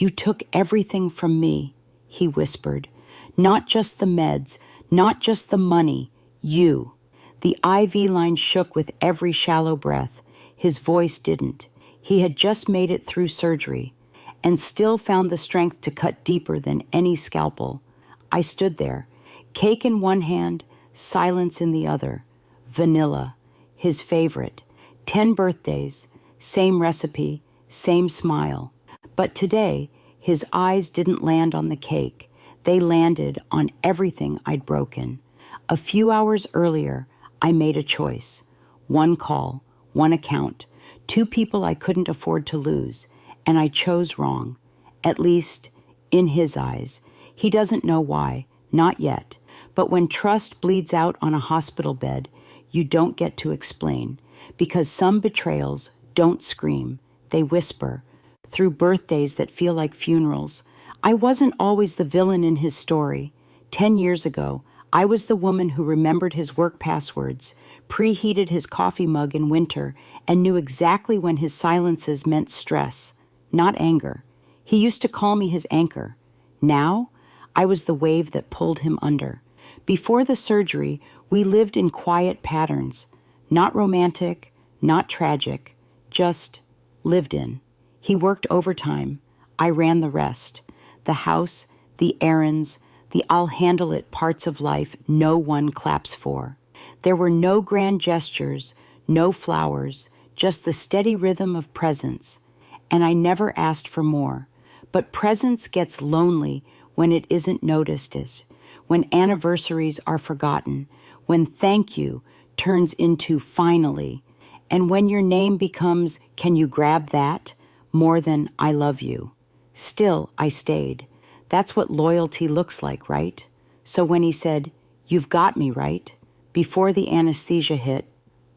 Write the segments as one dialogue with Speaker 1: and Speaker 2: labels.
Speaker 1: "You took everything from me," he whispered. "Not just the meds, not just the money, you." The IV line shook with every shallow breath. His voice didn't. He had just made it through surgery and still found the strength to cut deeper than any scalpel. I stood there, cake in one hand, silence in the other. Vanilla, his favorite. 10 birthdays, same recipe, same smile. But today, his eyes didn't land on the cake. They landed on everything I'd broken. A few hours earlier, I made a choice. One call, one account, 2 people I couldn't afford to lose, and I chose wrong. At least, in his eyes. He doesn't know why, not yet. But when trust bleeds out on a hospital bed, you don't get to explain. Because some betrayals don't scream, they whisper, through birthdays that feel like funerals. I wasn't always the villain in his story. 10 years ago, I was the woman who remembered his work passwords, preheated his coffee mug in winter, and knew exactly when his silences meant stress, not anger. He used to call me his anchor. Now, I was the wave that pulled him under. Before the surgery, we lived in quiet patterns. Not romantic, not tragic, just lived in. He worked overtime. I ran the rest. The house, the errands, the I'll-handle-it parts of life no one claps for. There were no grand gestures, no flowers, just the steady rhythm of presence. And I never asked for more. But presence gets lonely when it isn't noticed, when anniversaries are forgotten, when thank you turns into finally, and when your name becomes, "Can you grab that?" more than "I love you." Still, I stayed. That's what loyalty looks like, right? So when he said, "You've got me, right?" before the anesthesia hit,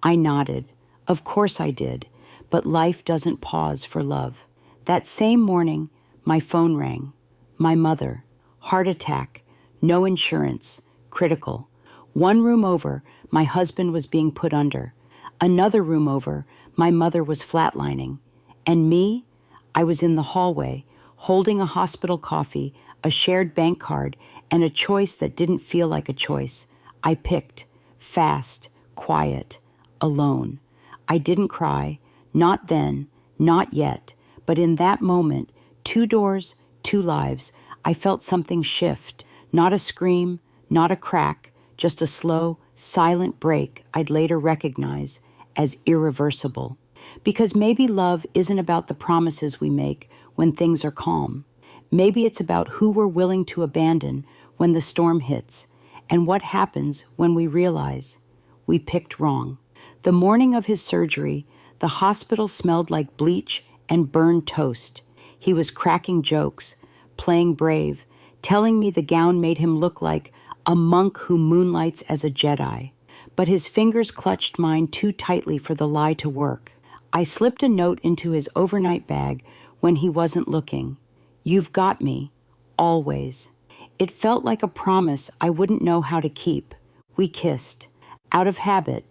Speaker 1: I nodded. Of course I did, but life doesn't pause for love. That same morning, my phone rang. My mother. Heart attack. No insurance. Critical. One room over, my husband was being put under. Another room over, my mother was flatlining. And me? I was in the hallway, holding a hospital coffee, a shared bank card, and a choice that didn't feel like a choice. I picked. Fast. Quiet. Alone. I didn't cry. Not then. Not yet. But in that moment, 2 doors, 2 lives, I felt something shift. Not a scream, not a crack, just a slow, silent break I'd later recognize as irreversible. Because maybe love isn't about the promises we make when things are calm. Maybe it's about who we're willing to abandon when the storm hits, and what happens when we realize we picked wrong. The morning of his surgery, the hospital smelled like bleach and burned toast. He was cracking jokes, playing brave, telling me the gown made him look like a monk who moonlights as a Jedi. But his fingers clutched mine too tightly for the lie to work. I slipped a note into his overnight bag when he wasn't looking. "You've got me, always." It felt like a promise I wouldn't know how to keep. We kissed, out of habit,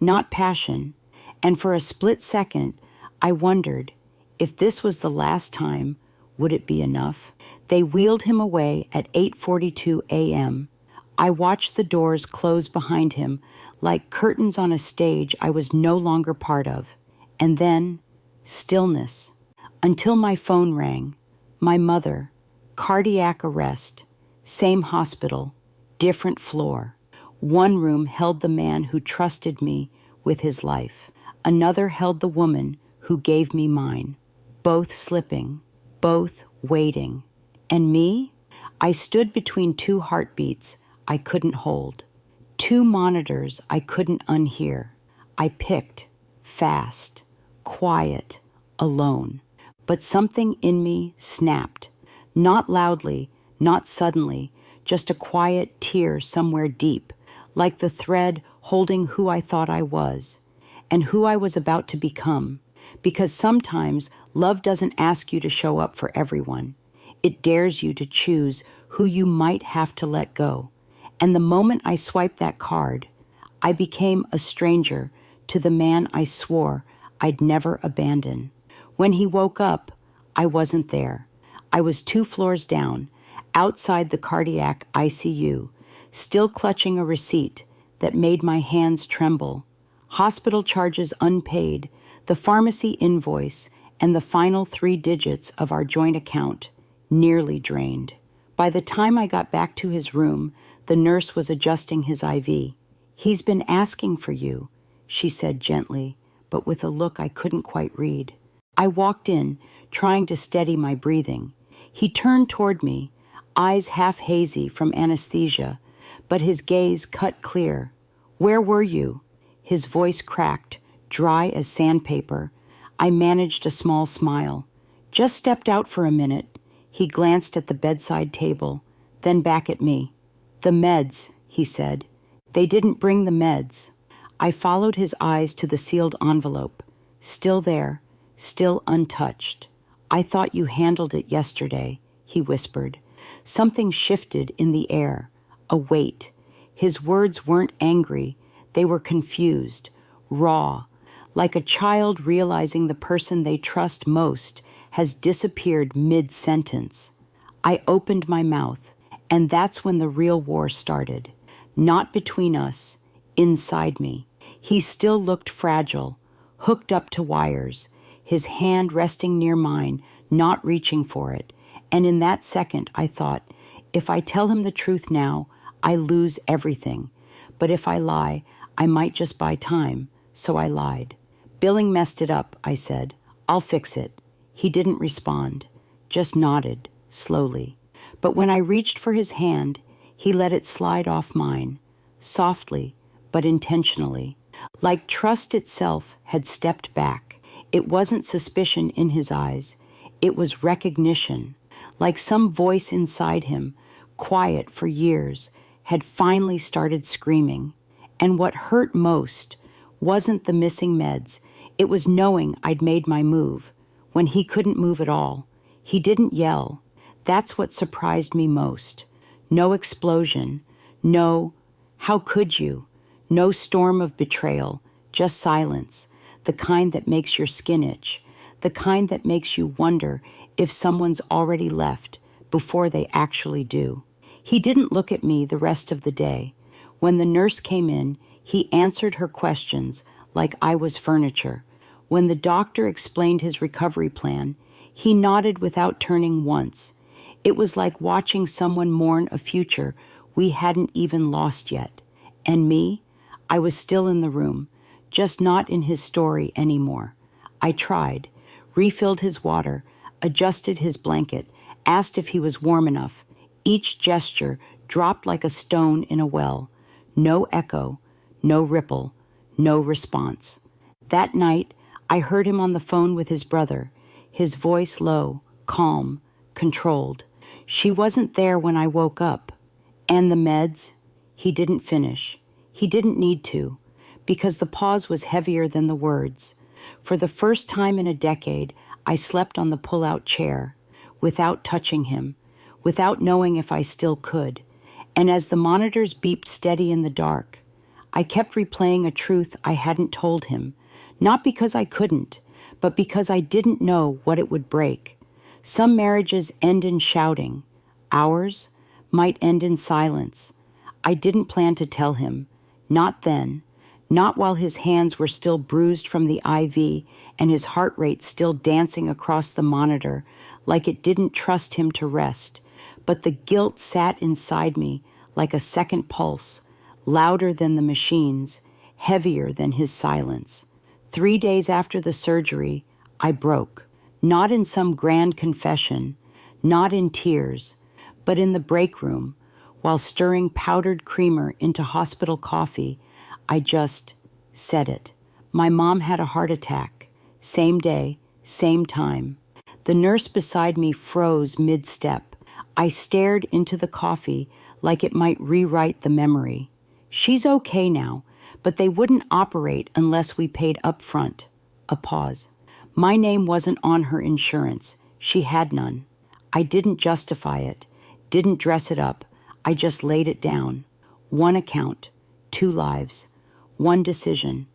Speaker 1: not passion, and for a split second, I wondered, if this was the last time, would it be enough? They wheeled him away at 8:42 a.m. I watched the doors close behind him like curtains on a stage I was no longer part of. And then, stillness, until my phone rang. My mother, cardiac arrest, same hospital, different floor. One room held the man who trusted me with his life. Another held the woman who gave me mine. Both slipping, both waiting. And me? I stood between 2 heartbeats I couldn't hold, 2 monitors I couldn't unhear. I picked, fast, quiet, alone. But something in me snapped, not loudly, not suddenly, just a quiet tear somewhere deep, like the thread holding who I thought I was and who I was about to become. Because sometimes love doesn't ask you to show up for everyone. It dares you to choose who you might have to let go. And the moment I swiped that card, I became a stranger to the man I swore I'd never abandon. When he woke up, I wasn't there. I was 2 floors down, outside the cardiac ICU, still clutching a receipt that made my hands tremble. Hospital charges unpaid, the pharmacy invoice, and the final 3 digits of our joint account, nearly drained. By the time I got back to his room, the nurse was adjusting his IV. "He's been asking for you," she said gently, but with a look I couldn't quite read. I walked in, trying to steady my breathing. He turned toward me, eyes half hazy from anesthesia, but his gaze cut clear. "Where were you?" His voice cracked, dry as sandpaper. I managed a small smile. "Just stepped out for a minute." He glanced at the bedside table, then back at me. "The meds," he said. "They didn't bring the meds." I followed his eyes to the sealed envelope. Still there, still untouched. "I thought you handled it yesterday," he whispered. Something shifted in the air, a weight. His words weren't angry. They were confused, raw, like a child realizing the person they trust most has disappeared mid-sentence. I opened my mouth, and that's when the real war started. Not between us, inside me. He still looked fragile, hooked up to wires, his hand resting near mine, not reaching for it. And in that second, I thought, if I tell him the truth now, I lose everything. But if I lie, I might just buy time. So I lied. "Billing messed it up," I said. "I'll fix it." He didn't respond, just nodded, slowly. But when I reached for his hand, he let it slide off mine, softly but intentionally. Like trust itself had stepped back. It wasn't suspicion in his eyes. It was recognition. Like some voice inside him, quiet for years, had finally started screaming. And what hurt most wasn't the missing meds. It was knowing I'd made my move, when he couldn't move at all. He didn't yell. That's what surprised me most. No explosion. No, "How could you?" No storm of betrayal. Just silence. The kind that makes your skin itch. The kind that makes you wonder if someone's already left before they actually do. He didn't look at me the rest of the day. When the nurse came in, he answered her questions like I was furniture. When the doctor explained his recovery plan, he nodded without turning once. It was like watching someone mourn a future we hadn't even lost yet. And me? I was still in the room, just not in his story anymore. I tried, refilled his water, adjusted his blanket, asked if he was warm enough. Each gesture dropped like a stone in a well. No echo, no ripple, no response. That night, I heard him on the phone with his brother, his voice low, calm, controlled. "She wasn't there when I woke up." "And the meds?" He didn't finish. He didn't need to, because the pause was heavier than the words. For the first time in a decade, I slept on the pull-out chair, without touching him, without knowing if I still could. And as the monitors beeped steady in the dark, I kept replaying a truth I hadn't told him, not because I couldn't, but because I didn't know what it would break. Some marriages end in shouting. Ours might end in silence. I didn't plan to tell him. Not then. Not while his hands were still bruised from the IV and his heart rate still dancing across the monitor like it didn't trust him to rest. But the guilt sat inside me like a second pulse, louder than the machine's, heavier than his silence. 3 days after the surgery, I broke. Not in some grand confession, not in tears, but in the break room, while stirring powdered creamer into hospital coffee. I just said it. My mom had a heart attack. Same day, same time. The nurse beside me froze mid-step. I stared into the coffee like it might rewrite the memory. "She's okay now, but they wouldn't operate unless we paid up front." A pause. My name wasn't on her insurance. She had none. I didn't justify it, didn't dress it up. I just laid it down. One account, 2 lives, one decision.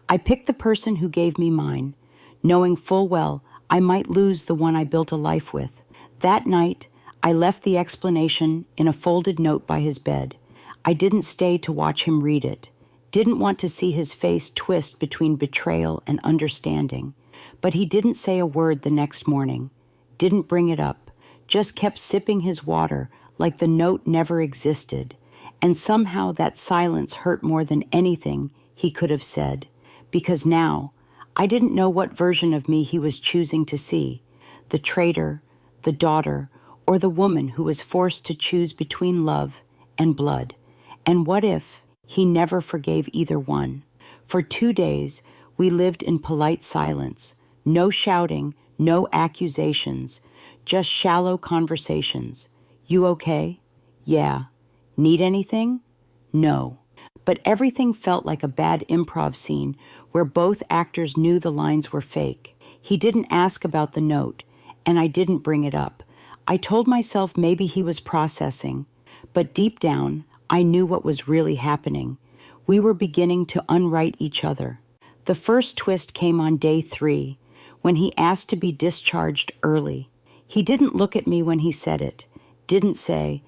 Speaker 1: I picked the person who gave me mine, knowing full well I might lose the one I built a life with. That night, I left the explanation in a folded note by his bed. I didn't stay to watch him read it. Didn't want to see his face twist between betrayal and understanding. But he didn't say a word the next morning. Didn't bring it up. Just kept sipping his water like the note never existed. And somehow that silence hurt more than anything he could have said. Because now, I didn't know what version of me he was choosing to see. The traitor, the daughter, or the woman who was forced to choose between love and blood. And what if he never forgave either one? For 2 days, we lived in polite silence. No shouting, no accusations, just shallow conversations. You okay? Yeah. Need anything? No. But everything felt like a bad improv scene where both actors knew the lines were fake. He didn't ask about the note, and I didn't bring it up. I told myself maybe he was processing, but deep down, I knew what was really happening. We were beginning to unwrite each other. The first twist came on day 3, when he asked to be discharged early. He didn't look at me when he said it. Didn't say,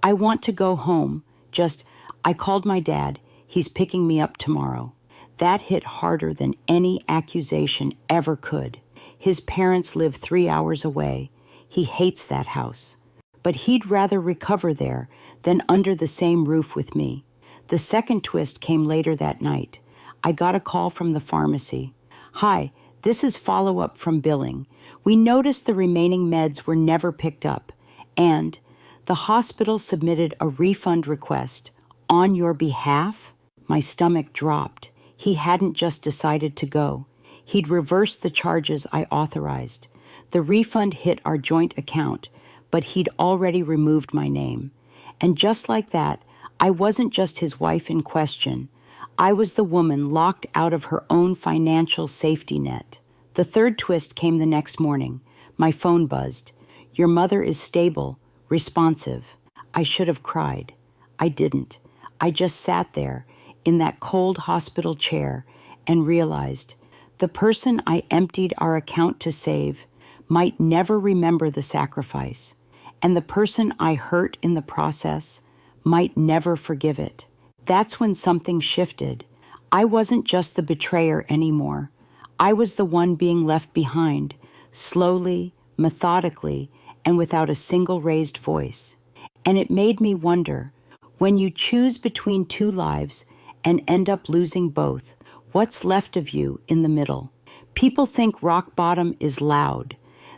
Speaker 1: I want to go home. Just, I called my dad. He's picking me up tomorrow. That hit harder than any accusation ever could. His parents live 3 hours away. He hates that house. But he'd rather recover there than under the same roof with me. The second twist came later that night. I got a call from the pharmacy. Hi, this is follow-up from billing. We noticed the remaining meds were never picked up, and the hospital submitted a refund request on your behalf. My stomach dropped. He hadn't just decided to go. He'd reversed the charges I authorized. The refund hit our joint account, but he'd already removed my name. And just like that, I wasn't just his wife in question. I was the woman locked out of her own financial safety net. The third twist came the next morning. My phone buzzed. Your mother is stable, responsive. I should have cried. I didn't. I just sat there in that cold hospital chair and realized the person I emptied our account to save might never remember the sacrifice, and the person I hurt in the process might never forgive it. That's when something shifted. I wasn't just the betrayer anymore. I was the one being left behind, slowly, methodically, and without a single raised voice. And it made me wonder, when you choose between 2 lives and end up losing both, what's left of you in the middle? People think rock bottom is loud,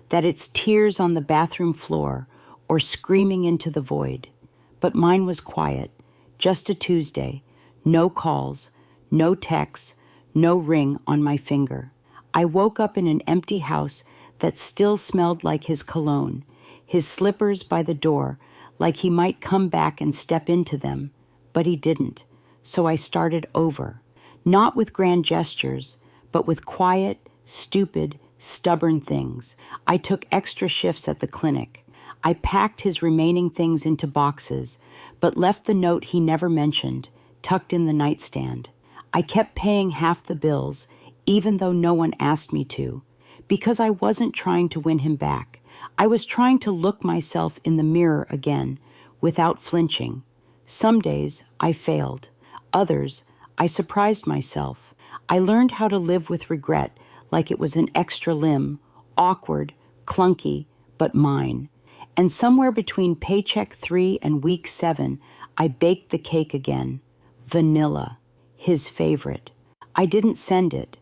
Speaker 1: that it's tears on the bathroom floor or screaming into the void. But mine was quiet, just a Tuesday, no calls, no texts, no ring on my finger. I woke up in an empty house that still smelled like his cologne, his slippers by the door, like he might come back and step into them, but he didn't. So I started over, not with grand gestures, but with quiet, stupid, stubborn things. I took extra shifts at the clinic. I packed his remaining things into boxes, but left the note he never mentioned, tucked in the nightstand. I kept paying half the bills, even though no one asked me to, because I wasn't trying to win him back. I was trying to look myself in the mirror again, without flinching. Some days I failed. Others, I surprised myself. I learned how to live with regret like it was an extra limb, awkward, clunky, but mine. And somewhere between paycheck 3 and week 7, I baked the cake again. Vanilla, his favorite. I didn't send it,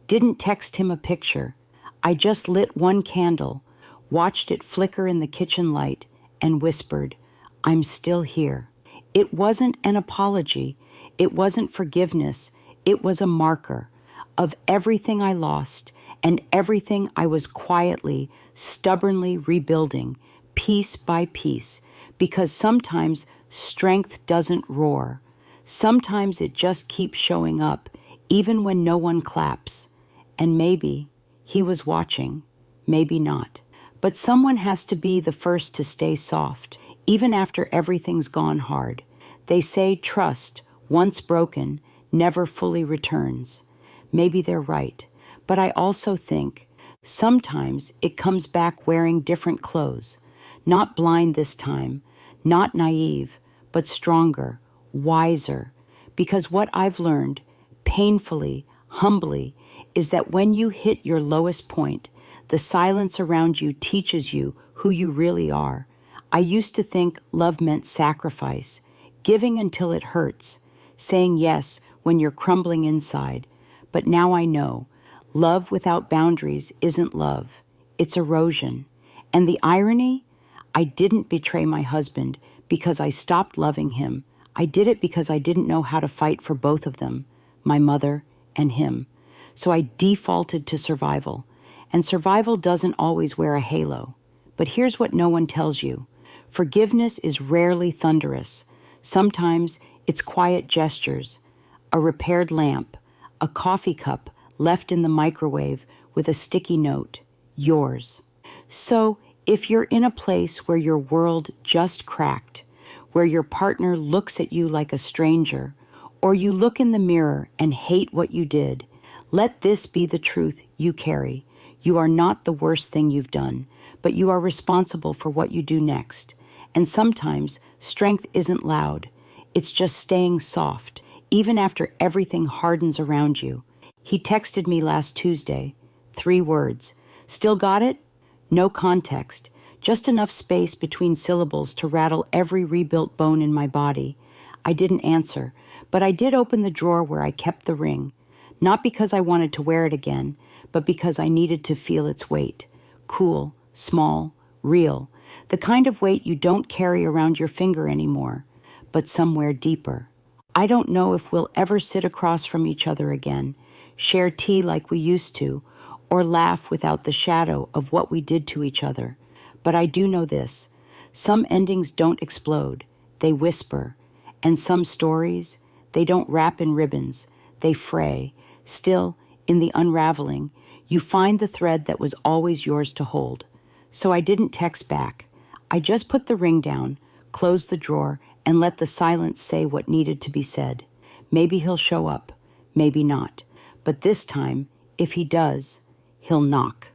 Speaker 1: didn't text him a picture. I just lit one candle, watched it flicker in the kitchen light, and whispered, I'm still here. It wasn't an apology. It wasn't forgiveness. It was a marker of everything I lost and everything I was quietly, stubbornly rebuilding, piece by piece, because sometimes strength doesn't roar. Sometimes it just keeps showing up, even when no one claps. And maybe he was watching, maybe not. But someone has to be the first to stay soft, even after everything's gone hard. They say trust, once broken, never fully returns. Maybe they're right, but I also think sometimes it comes back wearing different clothes. Not blind this time, not naive, but stronger, wiser. Because what I've learned, painfully, humbly, is that when you hit your lowest point, the silence around you teaches you who you really are. I used to think love meant sacrifice, giving until it hurts, saying yes when you're crumbling inside. But now I know, love without boundaries isn't love. It's erosion. And the irony? I didn't betray my husband because I stopped loving him. I did it because I didn't know how to fight for both of them, my mother and him. So I defaulted to survival. And survival doesn't always wear a halo. But here's what no one tells you. Forgiveness is rarely thunderous. Sometimes it's quiet gestures, a repaired lamp, a coffee cup left in the microwave with a sticky note, yours. So if you're in a place where your world just cracked, where your partner looks at you like a stranger, or you look in the mirror and hate what you did, let this be the truth you carry. You are not the worst thing you've done, but you are responsible for what you do next. And sometimes strength isn't loud. It's just staying soft, even after everything hardens around you. He texted me last Tuesday. 3 words. Still got it? No context. Just enough space between syllables to rattle every rebuilt bone in my body. I didn't answer, but I did open the drawer where I kept the ring. Not because I wanted to wear it again, but because I needed to feel its weight. Cool, small, real. The kind of weight you don't carry around your finger anymore, but somewhere deeper. I don't know if we'll ever sit across from each other again, share tea like we used to, or laugh without the shadow of what we did to each other. But I do know this. Some endings don't explode. They whisper. And some stories, they don't wrap in ribbons. They fray. Still, in the unraveling, you find the thread that was always yours to hold. So I didn't text back. I just put the ring down, closed the drawer, and let the silence say what needed to be said. Maybe he'll show up. Maybe not. But this time, if he does, he'll knock.